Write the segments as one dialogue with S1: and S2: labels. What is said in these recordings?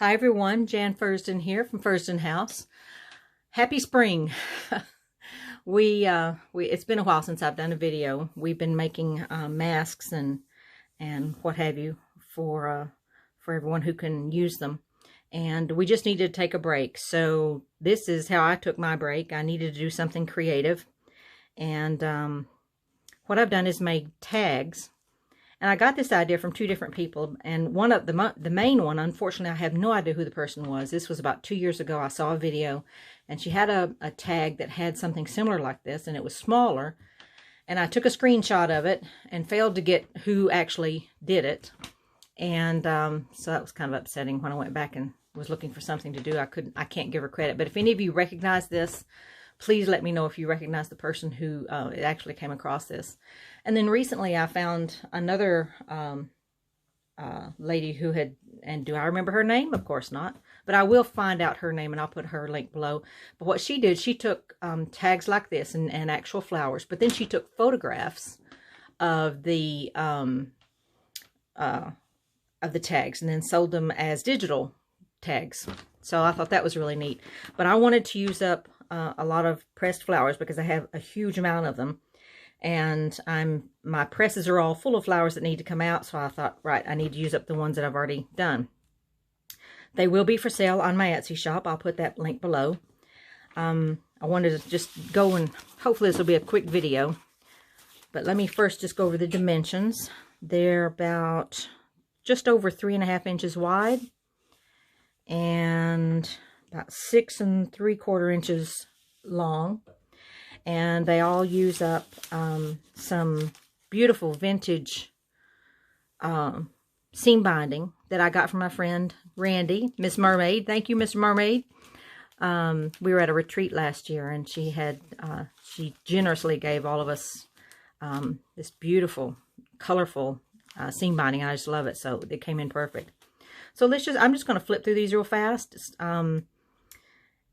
S1: Hi everyone, Jan Fursdon here from Fursdon House. Happy spring. It's been a while since I've done a video. We've been making masks and what have you for everyone who can use them. And we just needed to take a break. So this is how I took my break. I needed to do something creative. And what I've done is made tags. And I got this idea from two different people, and one of the main one, unfortunately, I have no idea who the person was. This was about 2 years ago. I saw a video, and she had a tag that had something similar like this, and it was smaller. And I took a screenshot of it and failed to get who actually did it. And so that was kind of upsetting when I went back and was looking for something to do. I can't give her credit. But if any of you recognize this, please let me know if you recognize the person who actually came across this. And then recently I found another lady who had, and do I remember her name? Of course not. But I will find out her name and I'll put her link below. But what she did, she took tags like this and actual flowers. But then she took photographs of the tags and then sold them as digital tags. So I thought that was really neat. But I wanted to use up a lot of pressed flowers because I have a huge amount of them, and my presses are all full of flowers that need to come out. So I thought, right, I need to use up the ones that I've already done. They will be for sale on my Etsy shop. I'll put that link below. I wanted to just go, and hopefully this will be a quick video, but let me first just go over the dimensions. They're about just over 3.5 inches wide and about 6 3/4 inches long, and they all use up some beautiful vintage seam binding that I got from my friend Randy, Miss Mermaid. Thank you, Miss Mermaid. We were at a retreat last year, and she generously gave all of us this beautiful, colorful seam binding. I just love it, so it came in perfect. So I'm just going to flip through these real fast.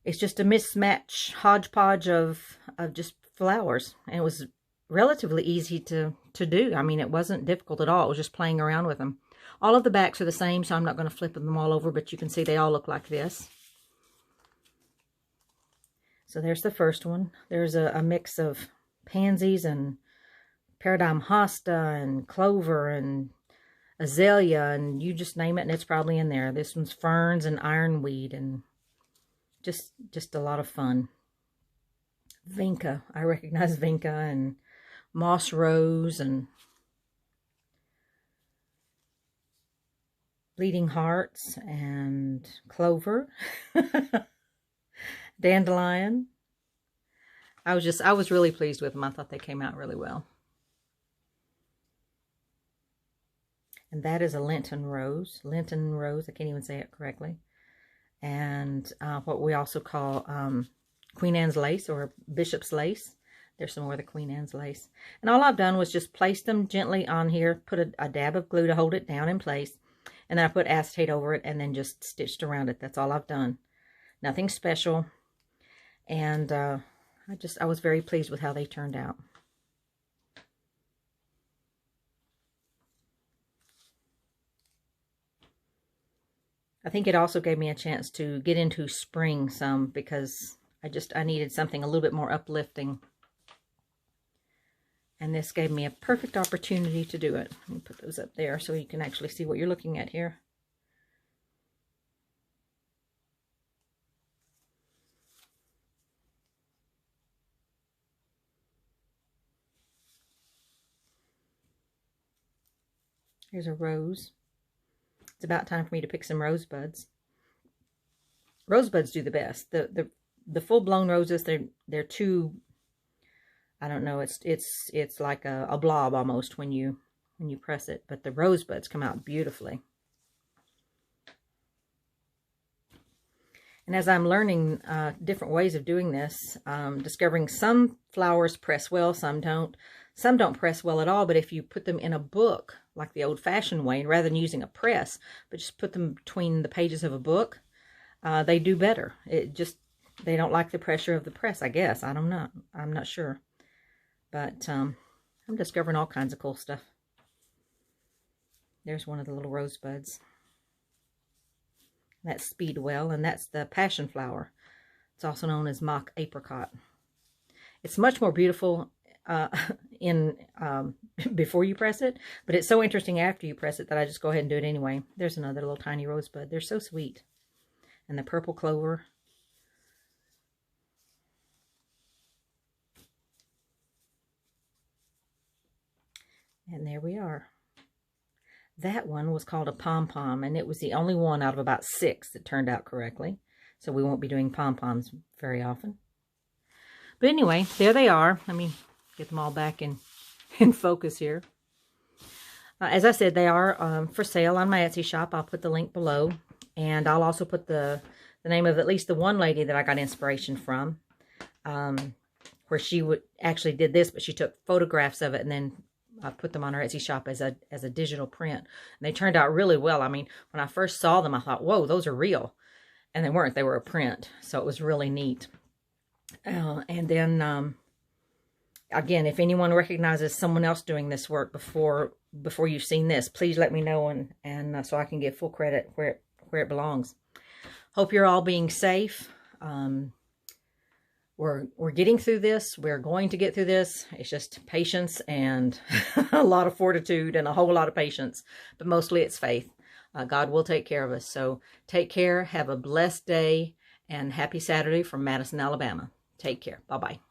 S1: It's just a mismatch hodgepodge of just flowers, and it was relatively easy to do. I mean, it wasn't difficult at all. It was just playing around with them. All of the backs are the same, so I'm not going to flip them all over, but you can see they all look like this. So there's the first one. There's a mix of pansies and paradigm hosta and clover and azalea, and you just name it and it's probably in there. This one's ferns and ironweed, and just a lot of fun. Vinca, I recognize Vinca, and moss rose and bleeding hearts and clover. Dandelion. I was really pleased with them. I thought they came out really well. And that is a Lenten rose. Lenten rose, I can't even say it correctly. And what we also call Queen Anne's lace or Bishop's lace. There's some more of the Queen Anne's lace. And all I've done was just place them gently on here, put a dab of glue to hold it down in place, and then I put acetate over it and then just stitched around it. That's all I've done. Nothing special. And I was very pleased with how they turned out. I think it also gave me a chance to get into spring some, because I needed something a little bit more uplifting. And this gave me a perfect opportunity to do it. Let me put those up there so you can actually see what you're looking at here. Here's a rose. It's about time for me to pick some rosebuds. Rosebuds do the best. The full-blown roses, they're too, I don't know, it's like a blob almost when you press it, but the rosebuds come out beautifully. And as I'm learning different ways of doing this, discovering some flowers press well, some don't. Some don't press well at all, but if you put them in a book, like the old-fashioned way, and rather than using a press, but just put them between the pages of a book, they do better. They don't like the pressure of the press, I guess. I don't know. I'm not sure. But I'm discovering all kinds of cool stuff. There's one of the little rosebuds. That's Speedwell, and that's the passion flower. It's also known as mock apricot. It's much more beautiful before you press it, but it's so interesting after you press it that I just go ahead and do it anyway. There's another little tiny rosebud. They're so sweet. And the purple clover. And there we are. That one was called a pom-pom, and it was the only one out of about 6 that turned out correctly. So we won't be doing pom-poms very often. But anyway, there they are. Let me get them all back in focus here. As I said, they are for sale on my Etsy shop. I'll put the link below. And I'll also put the name of at least the one lady that I got inspiration from. Where she actually did this, but she took photographs of it and then put them on her Etsy shop as a digital print. And they turned out really well. I mean, when I first saw them, I thought, whoa, those are real. And they weren't. They were a print. So it was really neat. And then, again, if anyone recognizes someone else doing this work before you've seen this, please let me know, and so I can give full credit where it belongs. Hope you're all being safe. We're getting through this. We're going to get through this. It's just patience and a lot of fortitude and a whole lot of patience. But mostly it's faith. God will take care of us. So take care. Have a blessed day. And happy Saturday from Madison, Alabama. Take care. Bye-bye.